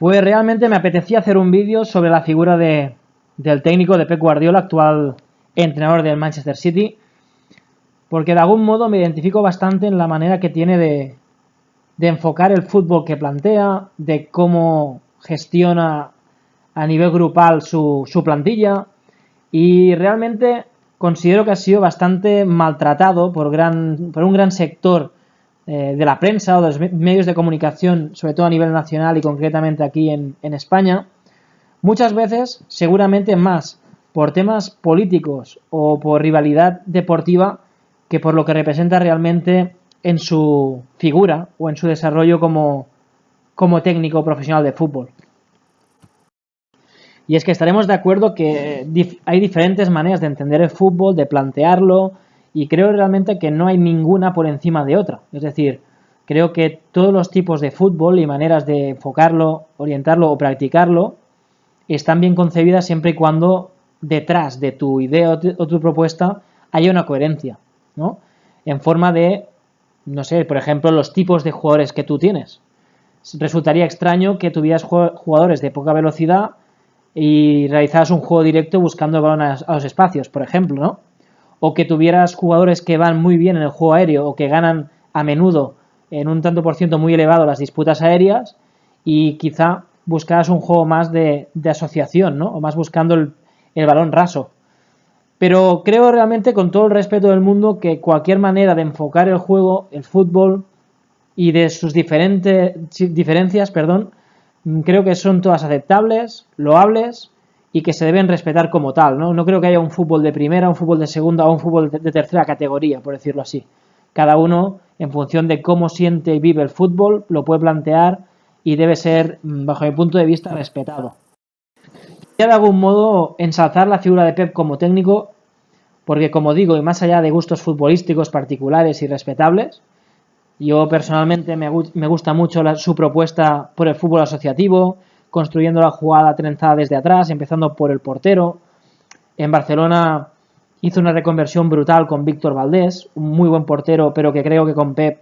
Pues realmente me apetecía hacer un vídeo sobre la figura del técnico de Pep Guardiola, actual entrenador del Manchester City, porque de algún modo me identifico bastante en la manera que tiene de enfocar el fútbol que plantea, de cómo gestiona a nivel grupal su plantilla, y realmente considero que ha sido bastante maltratado por un gran sector de la prensa o de los medios de comunicación, sobre todo a nivel nacional y concretamente aquí en España, muchas veces seguramente más por temas políticos o por rivalidad deportiva que por lo que representa realmente en su figura o en su desarrollo como técnico profesional de fútbol. Y es que estaremos de acuerdo que hay diferentes maneras de entender el fútbol, de plantearlo, y creo realmente que no hay ninguna por encima de otra. Es decir, creo que todos los tipos de fútbol y maneras de enfocarlo, orientarlo o practicarlo están bien concebidas siempre y cuando detrás de tu idea o tu propuesta haya una coherencia, ¿no? En forma de, no sé, por ejemplo, los tipos de jugadores que tú tienes. Resultaría extraño que tuvieras jugadores de poca velocidad y realizaras un juego directo buscando el balón a los espacios, por ejemplo, ¿no? O que tuvieras jugadores que van muy bien en el juego aéreo o que ganan a menudo en un tanto por ciento muy elevado las disputas aéreas y quizá buscaras un juego más de asociación, ¿no? O más buscando el balón raso. Pero creo realmente, con todo el respeto del mundo, que cualquier manera de enfocar el juego, el fútbol y de sus diferencias, creo que son todas aceptables, loables y que se deben respetar como tal, ¿no? No creo que haya un fútbol de primera, un fútbol de segunda o un fútbol de tercera categoría, por decirlo así. Cada uno, en función de cómo siente y vive el fútbol, lo puede plantear y debe ser, bajo mi punto de vista, respetado. Quería de algún modo ensalzar la figura de Pep como técnico, porque como digo, y más allá de gustos futbolísticos particulares y respetables, yo personalmente me gusta mucho su propuesta por el fútbol asociativo, construyendo la jugada trenzada desde atrás, empezando por el portero. En Barcelona hizo una reconversión brutal con Víctor Valdés, un muy buen portero, pero que creo que con Pep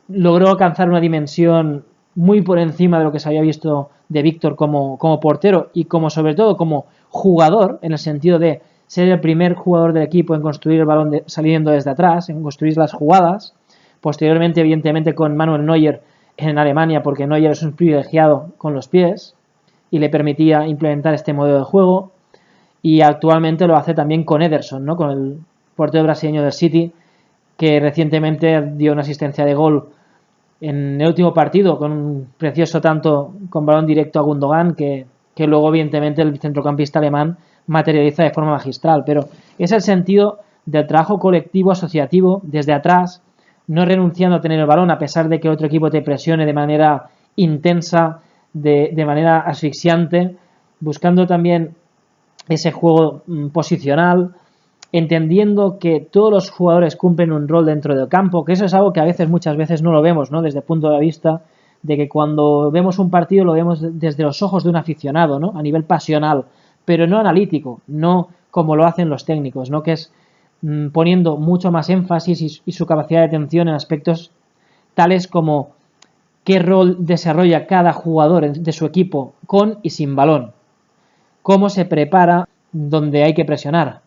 logró alcanzar una dimensión muy por encima de lo que se había visto de Víctor como portero y sobre todo como jugador, en el sentido de ser el primer jugador del equipo en construir el balón saliendo desde atrás, en construir las jugadas. Posteriormente, evidentemente, con Manuel Neuer en Alemania, porque Neuer es un privilegiado con los pies y le permitía implementar este modelo de juego. Y actualmente lo hace también con Ederson, ¿no? Con el portero brasileño del City, que recientemente dio una asistencia de gol en el último partido, con un precioso tanto con balón directo a Gundogan, que luego, evidentemente, el centrocampista alemán materializa de forma magistral. Pero es el sentido del trabajo colectivo asociativo desde atrás, no renunciando a tener el balón a pesar de que otro equipo te presione de manera intensa, de manera asfixiante, buscando también ese juego posicional, entendiendo que todos los jugadores cumplen un rol dentro del campo, que eso es algo que muchas veces no lo vemos, ¿no? Desde el punto de vista de que cuando vemos un partido lo vemos desde los ojos de un aficionado, ¿no? A nivel pasional, pero no analítico, no como lo hacen los técnicos, ¿no? Que es poniendo mucho más énfasis y su capacidad de atención en aspectos tales como qué rol desarrolla cada jugador de su equipo con y sin balón, cómo se prepara donde hay que presionar,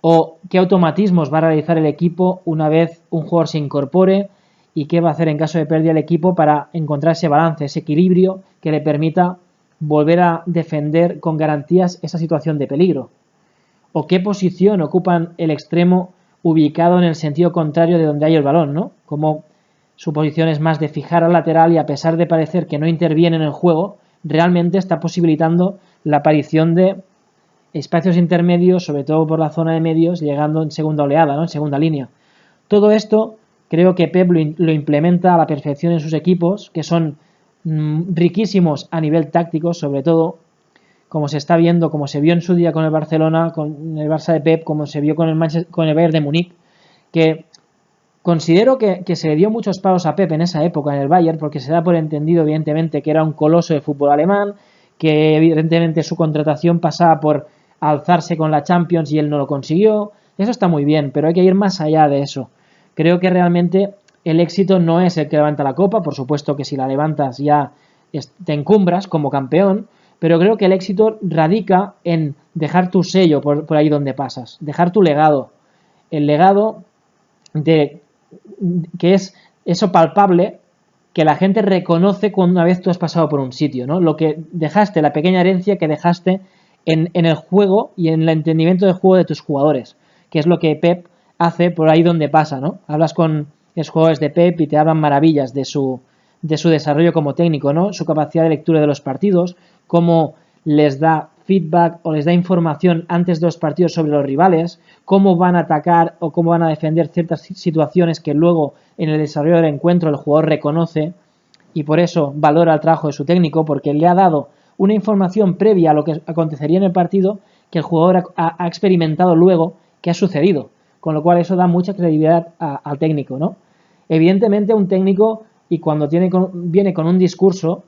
o qué automatismos va a realizar el equipo una vez un jugador se incorpore y qué va a hacer en caso de pérdida el equipo para encontrar ese balance, ese equilibrio que le permita volver a defender con garantías esa situación de peligro. O qué posición ocupan el extremo ubicado en el sentido contrario de donde hay el balón, ¿no? Como su posición es más de fijar al lateral y a pesar de parecer que no interviene en el juego, realmente está posibilitando la aparición de espacios intermedios, sobre todo por la zona de medios, llegando en segunda oleada, ¿no? En segunda línea. Todo esto creo que Pep lo implementa a la perfección en sus equipos, que son riquísimos a nivel táctico, sobre todo, como se está viendo, como se vio en su día con el Barcelona, con el Barça de Pep, como se vio con el Bayern de Múnich, que considero que se le dio muchos palos a Pep en esa época en el Bayern, porque se da por entendido, evidentemente, que era un coloso de fútbol alemán, que evidentemente su contratación pasaba por alzarse con la Champions y él no lo consiguió. Eso está muy bien, pero hay que ir más allá de eso. Creo que realmente el éxito no es el que levanta la copa, por supuesto que si la levantas ya te encumbras como campeón, pero creo que el éxito radica en dejar tu sello por ahí donde pasas, dejar tu legado. El legado de que es eso palpable que la gente reconoce cuando una vez tú has pasado por un sitio, ¿no? Lo que dejaste, la pequeña herencia que dejaste en el juego y en el entendimiento del juego de tus jugadores, que es lo que Pep hace por ahí donde pasa, ¿no? Hablas con los jugadores de Pep y te hablan maravillas de su desarrollo como técnico, ¿no? Su capacidad de lectura de los partidos, cómo les da feedback o les da información antes de los partidos sobre los rivales, cómo van a atacar o cómo van a defender ciertas situaciones que luego en el desarrollo del encuentro el jugador reconoce y por eso valora el trabajo de su técnico porque le ha dado una información previa a lo que acontecería en el partido que el jugador ha experimentado luego que ha sucedido, con lo cual eso da mucha credibilidad al técnico, ¿no? Evidentemente un técnico y cuando viene con un discurso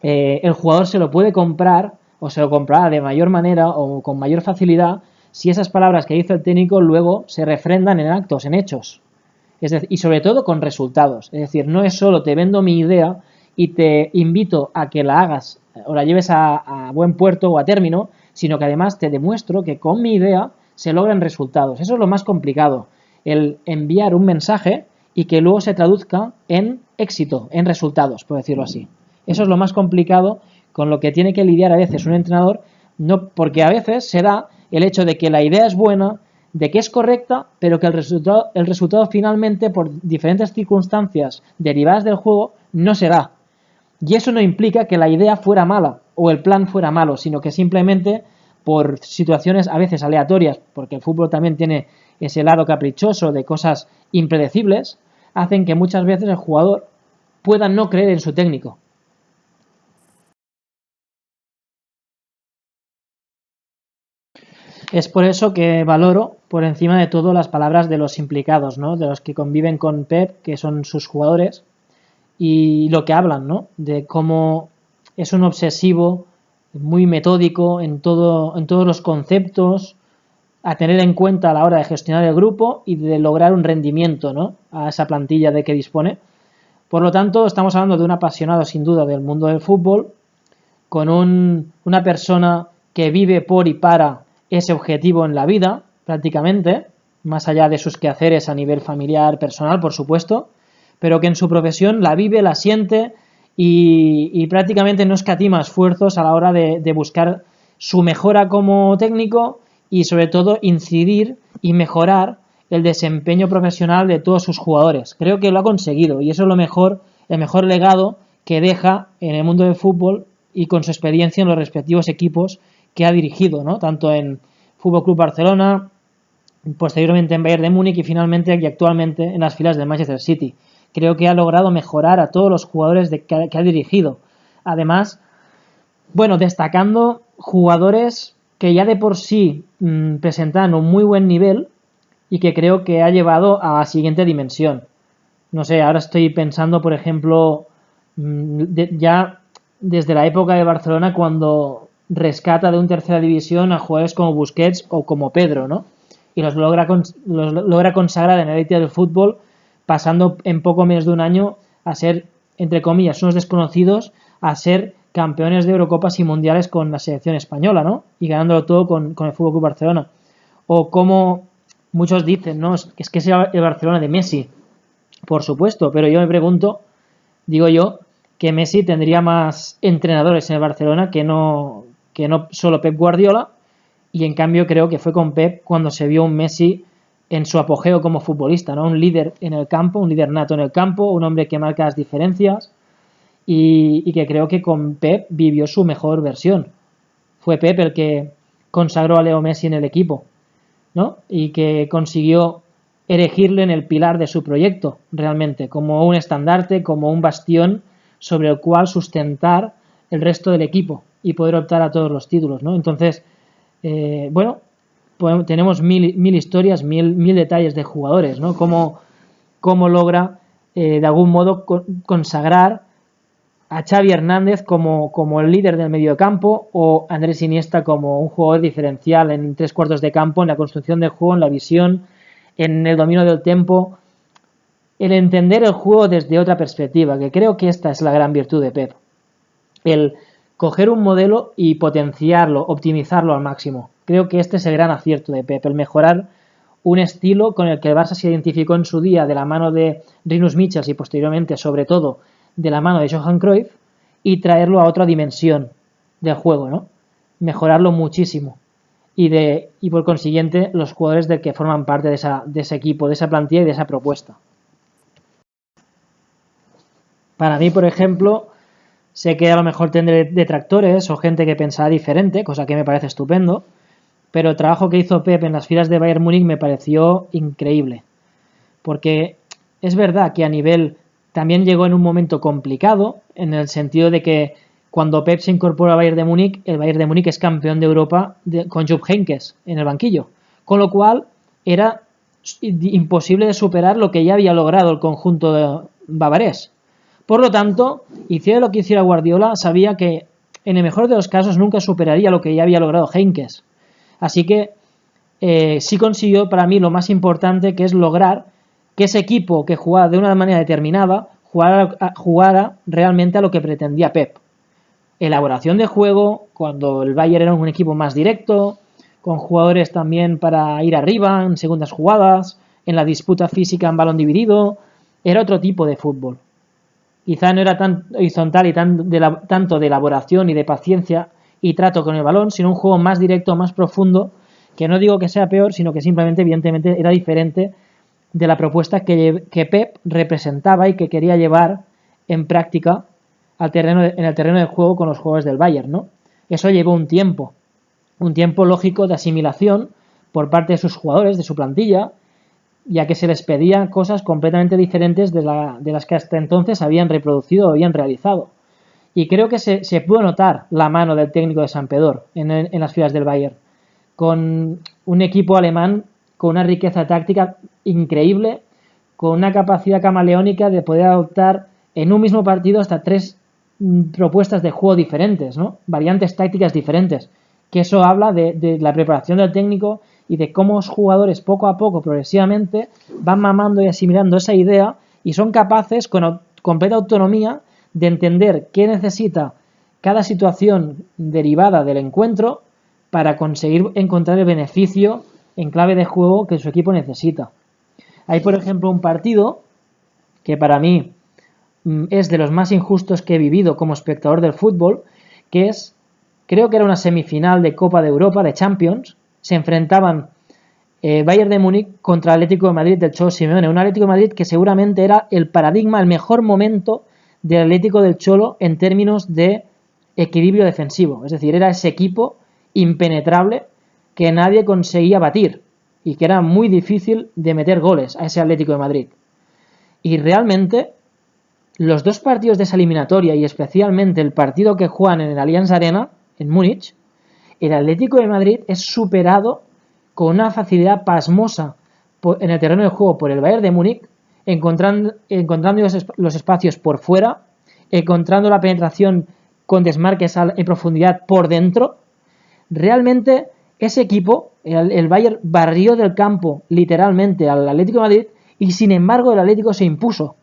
el jugador se lo puede comprar o se lo comprará de mayor manera o con mayor facilidad si esas palabras que dice el técnico luego se refrendan en actos, en hechos. Es decir, y sobre todo con resultados. Es decir, no es solo te vendo mi idea y te invito a que la hagas o la lleves a buen puerto o a término, sino que además te demuestro que con mi idea se logran resultados. Eso es lo más complicado, el enviar un mensaje y que luego se traduzca en éxito, en resultados, por decirlo así. Eso es lo más complicado con lo que tiene que lidiar a veces un entrenador, no, porque a veces se da el hecho de que la idea es buena, de que es correcta, pero que el resultado finalmente, por diferentes circunstancias derivadas del juego, no se da. Y eso no implica que la idea fuera mala o el plan fuera malo, sino que simplemente por situaciones a veces aleatorias, porque el fútbol también tiene ese lado caprichoso de cosas impredecibles, hacen que muchas veces el jugador pueda no creer en su técnico. Es por eso que valoro por encima de todo las palabras de los implicados, ¿no? De los que conviven con Pep, que son sus jugadores, y lo que hablan, ¿no? De cómo es un obsesivo muy metódico en todos los conceptos a tener en cuenta a la hora de gestionar el grupo y de lograr un rendimiento, ¿no? A esa plantilla de que dispone. Por lo tanto, estamos hablando de un apasionado sin duda del mundo del fútbol, con una persona que vive por y para ese objetivo en la vida, prácticamente, más allá de sus quehaceres a nivel familiar, personal, por supuesto, pero que en su profesión la vive, la siente y prácticamente no escatima esfuerzos a la hora de buscar su mejora como técnico y sobre todo incidir y mejorar el desempeño profesional de todos sus jugadores. Creo que lo ha conseguido y eso es el mejor legado que deja en el mundo del fútbol y con su experiencia en los respectivos equipos que ha dirigido, ¿no? Tanto en Fútbol Club Barcelona, posteriormente en Bayern de Múnich y finalmente y actualmente en las filas del Manchester City. Creo que ha logrado mejorar a todos los jugadores que ha dirigido. Además, bueno, destacando jugadores que ya de por sí presentaban un muy buen nivel y que creo que ha llevado a la siguiente dimensión. No sé, ahora estoy pensando, por ejemplo, ya desde la época de Barcelona cuando rescata de un tercera división a jugadores como Busquets o como Pedro, ¿no? Y los logra consagrar en la élite del fútbol, pasando en poco menos de un año a ser, entre comillas, unos desconocidos, a ser campeones de Eurocopas y Mundiales con la selección española, ¿no? Y ganándolo todo con el Fútbol Club Barcelona. O como muchos dicen, ¿no? Es que es el Barcelona de Messi. Por supuesto, pero yo me pregunto, digo yo, que Messi tendría más entrenadores en el Barcelona que no solo Pep Guardiola, y en cambio creo que fue con Pep cuando se vio un Messi en su apogeo como futbolista, ¿no? Un líder en el campo, un líder nato en el campo, un hombre que marca las diferencias y que creo que con Pep vivió su mejor versión. Fue Pep el que consagró a Leo Messi en el equipo, ¿no? Y que consiguió erigirle en el pilar de su proyecto, realmente, como un estandarte, como un bastión sobre el cual sustentar el resto del equipo y poder optar a todos los títulos, ¿no? Entonces, bueno, tenemos mil historias, mil detalles de jugadores, ¿no? Cómo logra, de algún modo, consagrar a Xavi Hernández como el líder del mediocampo o Andrés Iniesta como un jugador diferencial en tres cuartos de campo, en la construcción del juego, en la visión, en el dominio del tiempo, el entender el juego desde otra perspectiva, que creo que esta es la gran virtud de Pep. el coger un modelo y potenciarlo, optimizarlo al máximo. Creo que este es el gran acierto de Pep, el mejorar un estilo con el que el Barça se identificó en su día de la mano de Rinus Michels y posteriormente, sobre todo, de la mano de Johan Cruyff, y traerlo a otra dimensión del juego, ¿no? Mejorarlo muchísimo. Y por consiguiente, los jugadores de que forman parte de ese equipo, de esa plantilla y de esa propuesta. Para mí, por ejemplo, sé que a lo mejor tendré detractores o gente que pensará diferente, cosa que me parece estupendo, pero el trabajo que hizo Pep en las filas de Bayern Múnich me pareció increíble. Porque es verdad que a nivel también llegó en un momento complicado, en el sentido de que cuando Pep se incorporó al Bayern de Múnich, el Bayern de Múnich es campeón de Europa con Jupp Heynckes en el banquillo. Con lo cual era imposible de superar lo que ya había logrado el conjunto bavarés. Por lo tanto, hiciera lo que hiciera Guardiola, sabía que en el mejor de los casos nunca superaría lo que ya había logrado Heynckes. Así que sí consiguió para mí lo más importante, que es lograr que ese equipo que jugaba de una manera determinada jugara realmente a lo que pretendía Pep. Elaboración de juego, cuando el Bayern era un equipo más directo, con jugadores también para ir arriba en segundas jugadas, en la disputa física en balón dividido, era otro tipo de fútbol. Quizá no era tan horizontal y tanto de elaboración y de paciencia y trato con el balón, sino un juego más directo, más profundo, que no digo que sea peor, sino que simplemente, evidentemente, era diferente de la propuesta que Pep representaba y que quería llevar en práctica en el terreno de juego con los jugadores del Bayern, ¿no? Eso llevó un tiempo lógico de asimilación por parte de sus jugadores, de su plantilla, ya que se les pedían cosas completamente diferentes de las que hasta entonces habían reproducido o habían realizado. Y creo que se pudo notar la mano del técnico de Sampdoria en las filas del Bayern, con un equipo alemán con una riqueza táctica increíble, con una capacidad camaleónica de poder adoptar en un mismo partido hasta 3 propuestas de juego diferentes, ¿no? Variantes tácticas diferentes, que eso habla de la preparación del técnico y de cómo los jugadores poco a poco, progresivamente, van mamando y asimilando esa idea y son capaces, con completa autonomía, de entender qué necesita cada situación derivada del encuentro para conseguir encontrar el beneficio en clave de juego que su equipo necesita. Hay, por ejemplo, un partido que para mí es de los más injustos que he vivido como espectador del fútbol, que es, creo que era una semifinal de Copa de Europa, de Champions, se enfrentaban Bayern de Múnich contra Atlético de Madrid del Cholo Simeone, un Atlético de Madrid que seguramente era el paradigma, el mejor momento del Atlético del Cholo en términos de equilibrio defensivo, es decir, era ese equipo impenetrable que nadie conseguía batir y que era muy difícil de meter goles a ese Atlético de Madrid. Y realmente los dos partidos de esa eliminatoria y especialmente el partido que juegan en el Allianz Arena, en Múnich, el Atlético de Madrid es superado con una facilidad pasmosa en el terreno de juego por el Bayern de Múnich, encontrando los espacios por fuera, encontrando la penetración con desmarques en profundidad por dentro. Realmente ese equipo, el Bayern, barrió del campo literalmente al Atlético de Madrid y sin embargo el Atlético se impuso.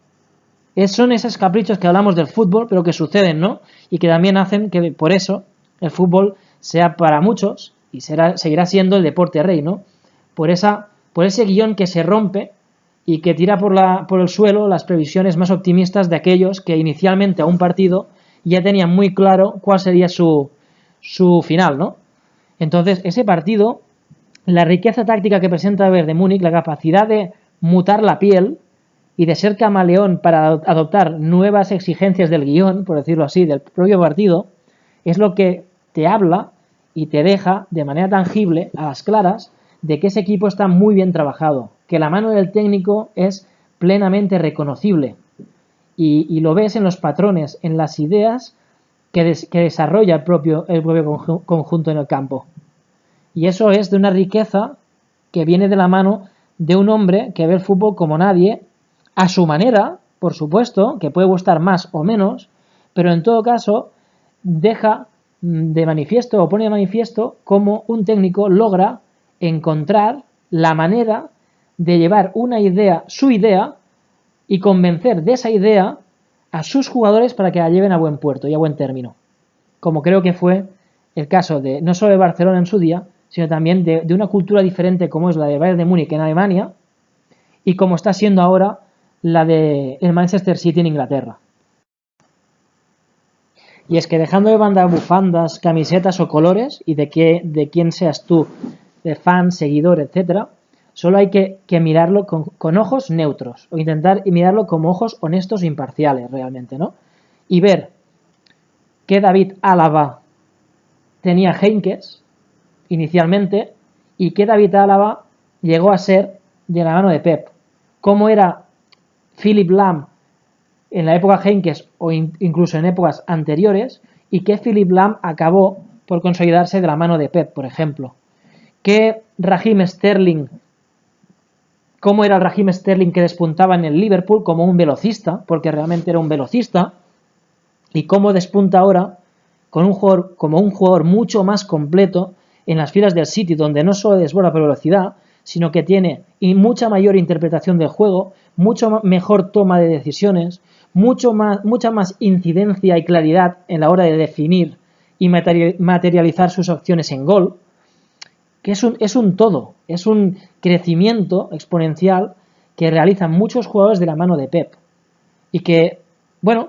Son esos caprichos que hablamos del fútbol, pero que suceden, ¿no? Y que también hacen que por eso el fútbol sea para muchos y seguirá siendo el deporte rey, ¿no? Por ese guión que se rompe y que tira por el suelo las previsiones más optimistas de aquellos que inicialmente a un partido ya tenían muy claro cuál sería su final, ¿no? Entonces, ese partido, la riqueza táctica que presenta el Bayern de Múnich, la capacidad de mutar la piel y de ser camaleón para adoptar nuevas exigencias del guión, por decirlo así, del propio partido, es lo que te habla y te deja de manera tangible, a las claras, de que ese equipo está muy bien trabajado, que la mano del técnico es plenamente reconocible y lo ves en los patrones, en las ideas que desarrolla el propio conjunto en el campo. Y eso es de una riqueza que viene de la mano de un hombre que ve el fútbol como nadie, a su manera, por supuesto, que puede gustar más o menos, pero en todo caso deja de manifiesto o pone de manifiesto cómo un técnico logra encontrar la manera de llevar una idea, su idea, y convencer de esa idea a sus jugadores para que la lleven a buen puerto y a buen término. como creo que fue el caso de no solo de Barcelona en su día, sino también de una cultura diferente como es la de Bayern de Múnich en Alemania y como está siendo ahora la de el Manchester City en Inglaterra. Y es que dejando de mandar bufandas, camisetas o colores y de quién seas tú, de fan, seguidor, etcétera, solo hay que mirarlo con ojos neutros o intentar mirarlo como ojos honestos e imparciales realmente, ¿no? Y ver que David Álava tenía Heinkes inicialmente y que David Álava llegó a ser de la mano de Pep. Cómo era Philipp Lahm en la época Heinkes o incluso en épocas anteriores y que Philipp Lahm acabó por consolidarse de la mano de Pep, por ejemplo. Que Raheem Sterling, cómo era el Raheem Sterling que despuntaba en el Liverpool como un velocista, porque realmente era un velocista, y cómo despunta ahora con un jugador, como un jugador mucho más completo en las filas del City, donde no solo desborda por velocidad, sino que tiene mucha mayor interpretación del juego, mucho mejor toma de decisiones, mucha más incidencia y claridad en la hora de definir y materializar sus opciones en gol, que es un todo, es un crecimiento exponencial que realizan muchos jugadores de la mano de Pep y que, bueno,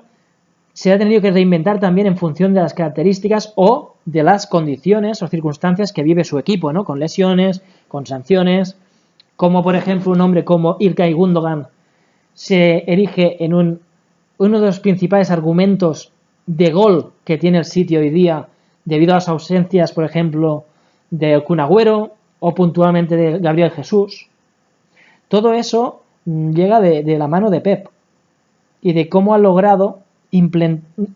se ha tenido que reinventar también en función de las características o de las condiciones o circunstancias que vive su equipo, ¿no? Con lesiones, con sanciones, como por ejemplo un hombre como Ilkay Gundogan se erige en uno de los principales argumentos de gol que tiene el City hoy día debido a las ausencias, por ejemplo, de Kun Agüero o puntualmente de Gabriel Jesús. Todo eso llega de la mano de Pep y de cómo ha logrado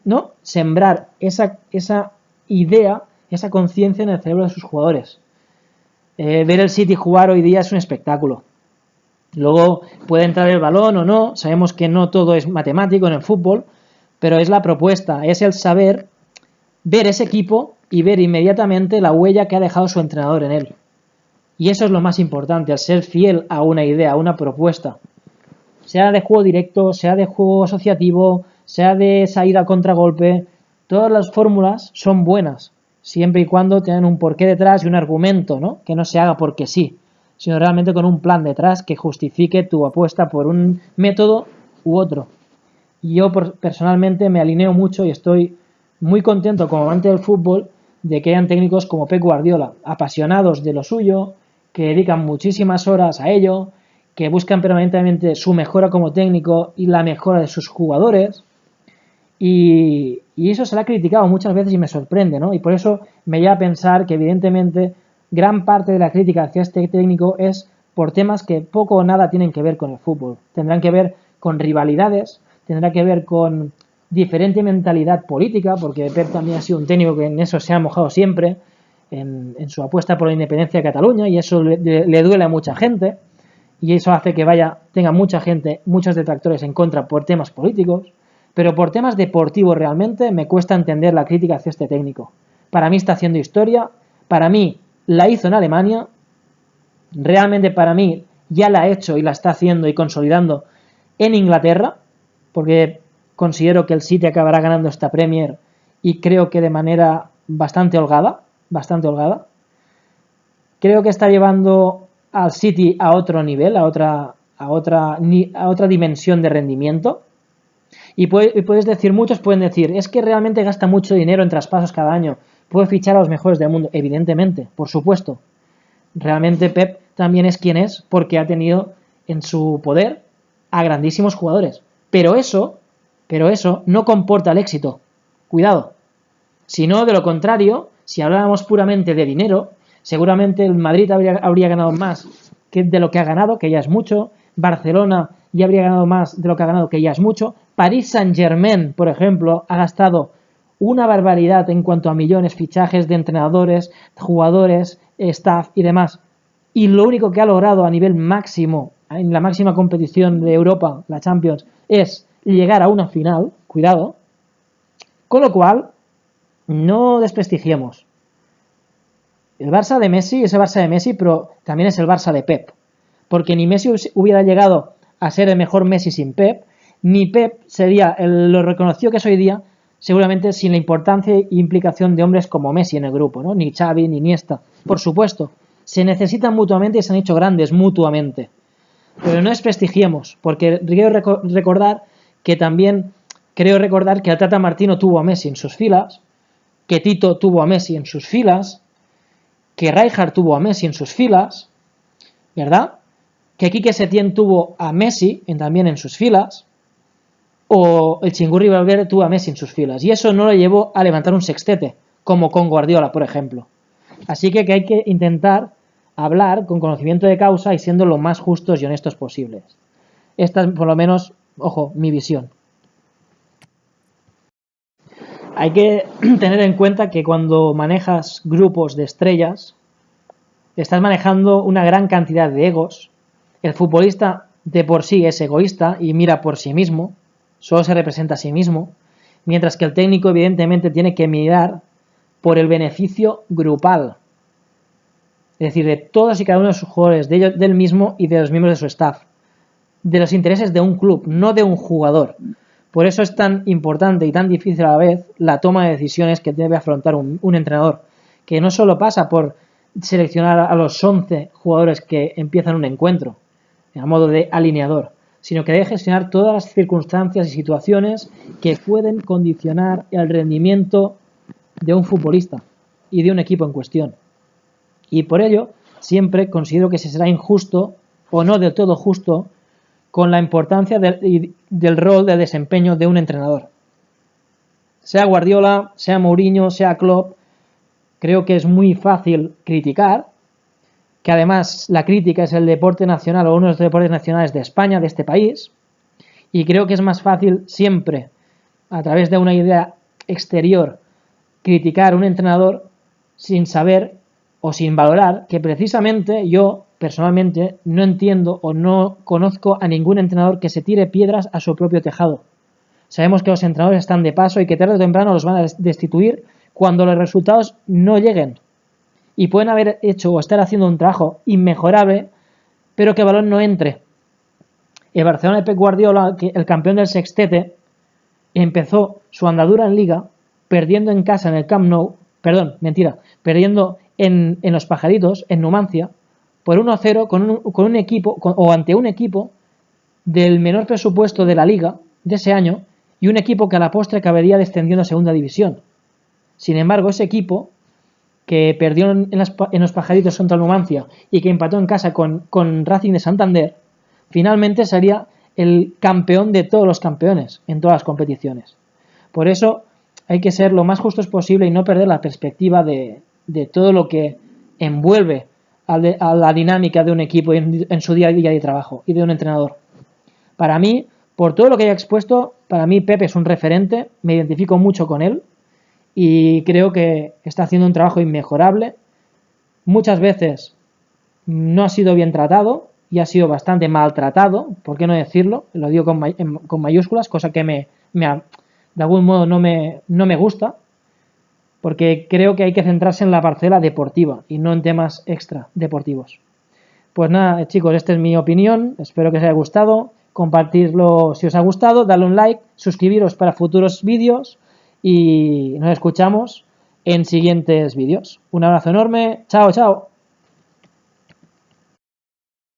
¿no? sembrar esa idea, esa conciencia en el cerebro de sus jugadores. Ver el City jugar hoy día es un espectáculo. Luego puede entrar el balón o no, sabemos que no todo es matemático en el fútbol, pero es la propuesta, es el saber ver ese equipo y ver inmediatamente la huella que ha dejado su entrenador en él. Y eso es lo más importante, el ser fiel a una idea, a una propuesta. Sea de juego directo, sea de juego asociativo, sea de salir a contragolpe, todas las fórmulas son buenas, siempre y cuando tengan un porqué detrás y un argumento, ¿no? Que no se haga porque sí, sino realmente con un plan detrás que justifique tu apuesta por un método u otro. Y yo personalmente me alineo mucho y estoy muy contento como amante del fútbol de que hayan técnicos como Pep Guardiola, apasionados de lo suyo, que dedican muchísimas horas a ello, que buscan permanentemente su mejora como técnico y la mejora de sus jugadores. Y eso se le ha criticado muchas veces y me sorprende, ¿no? Y por eso me lleva a pensar que evidentemente gran parte de la crítica hacia este técnico es por temas que poco o nada tienen que ver con el fútbol. Tendrán que ver con rivalidades, tendrá que ver con diferente mentalidad política, porque Pep también ha sido un técnico que en eso se ha mojado siempre, en su apuesta por la independencia de Cataluña, y eso le duele a mucha gente, y eso hace que tenga mucha gente, muchos detractores en contra por temas políticos, pero por temas deportivos realmente me cuesta entender la crítica hacia este técnico. Para mí está haciendo historia, para mí la hizo en Alemania, realmente para mí ya la ha hecho y la está haciendo y consolidando en Inglaterra, porque considero que el City acabará ganando esta Premier y creo que de manera bastante holgada. Creo que está llevando al City a otro nivel, a otra dimensión de rendimiento. Y puedes decir, muchos pueden decir, es que realmente gasta mucho dinero en traspasos cada año, puede fichar a los mejores del mundo, evidentemente, por supuesto. Realmente Pep también es quien es porque ha tenido en su poder a grandísimos jugadores. Pero eso no comporta el éxito. Cuidado. Si no, de lo contrario, si habláramos puramente de dinero, seguramente el Madrid habría ganado más que de lo que ha ganado, que ya es mucho. Barcelona ya habría ganado más de lo que ha ganado, que ya es mucho. Paris Saint-Germain, por ejemplo, ha gastado una barbaridad en cuanto a millones, fichajes de entrenadores, jugadores, staff y demás. Y lo único que ha logrado a nivel máximo, en la máxima competición de Europa, la Champions, es llegar a una final, cuidado. Con lo cual, no desprestigiemos. El Barça de Messi es el Barça de Messi, pero también es el Barça de Pep. Porque ni Messi hubiera llegado a ser el mejor Messi sin Pep, ni Pep sería lo reconocido que es hoy día seguramente sin la importancia e implicación de hombres como Messi en el grupo, ¿no? Ni Xavi, ni Iniesta. Por supuesto, se necesitan mutuamente y se han hecho grandes mutuamente. Pero no desprestigiemos, porque quiero recordar que también creo recordar que el Tata Martino tuvo a Messi en sus filas, que Tito tuvo a Messi en sus filas, que Rijkaard tuvo a Messi en sus filas, ¿verdad? Que Quique Setién tuvo a Messi también en sus filas, o el Chingurri Valverde tuvo a Messi en sus filas. Y eso no lo llevó a levantar un sextete, como con Guardiola, por ejemplo. Así que hay que intentar hablar con conocimiento de causa y siendo lo más justos y honestos posibles. Esta es, por lo menos, ojo, mi visión. Hay que tener en cuenta que cuando manejas grupos de estrellas, estás manejando una gran cantidad de egos. El futbolista de por sí es egoísta y mira por sí mismo, solo se representa a sí mismo, mientras que el técnico evidentemente tiene que mirar por el beneficio grupal. Es decir, de todos y cada uno de sus jugadores, de ellos, del mismo y de los miembros de su staff. De los intereses de un club, no de un jugador. Por eso es tan importante y tan difícil a la vez la toma de decisiones que debe afrontar un entrenador, que no solo pasa por seleccionar a los 11 jugadores que empiezan un encuentro, a modo de alineador, sino que debe gestionar todas las circunstancias y situaciones que pueden condicionar el rendimiento de un futbolista y de un equipo en cuestión. Y por ello, siempre considero que se será injusto o no del todo justo con la importancia del rol de desempeño de un entrenador. Sea Guardiola, sea Mourinho, sea Klopp, creo que es muy fácil criticar, que además la crítica es el deporte nacional o uno de los deportes nacionales de España, de este país, y creo que es más fácil siempre, a través de una idea exterior, criticar a un entrenador sin saber o sin valorar que precisamente yo personalmente no entiendo o no conozco a ningún entrenador que se tire piedras a su propio tejado. Sabemos que los entrenadores están de paso y que tarde o temprano los van a destituir cuando los resultados no lleguen. Y pueden haber hecho o estar haciendo un trabajo inmejorable, pero que el balón no entre. El Barcelona de Pep Guardiola, el campeón del sextete, empezó su andadura en Liga perdiendo en casa en el Camp Nou, perdiendo en Los Pajaritos, en Numancia, por 1-0 con un equipo, o ante un equipo del menor presupuesto de la Liga de ese año y un equipo que a la postre acabaría descendiendo a segunda división. Sin embargo, ese equipo que perdió en Los Pajaritos contra el Numancia y que empató en casa con Racing de Santander, finalmente sería el campeón de todos los campeones en todas las competiciones. Por eso hay que ser lo más justos posible y no perder la perspectiva de todo lo que envuelve a la dinámica de un equipo en su día a día de trabajo y de un entrenador. Para mí, por todo lo que haya expuesto, para mí Pepe es un referente, me identifico mucho con él y creo que está haciendo un trabajo inmejorable. Muchas veces no ha sido bien tratado y ha sido bastante maltratado, ¿por qué no decirlo? Lo digo con mayúsculas, cosa que de algún modo no me gusta, porque creo que hay que centrarse en la parcela deportiva y no en temas extra deportivos. Pues nada, chicos, esta es mi opinión, espero que os haya gustado, compartirlo si os ha gustado, darle un like, suscribiros para futuros vídeos y nos escuchamos en siguientes vídeos. Un abrazo enorme, chao, chao.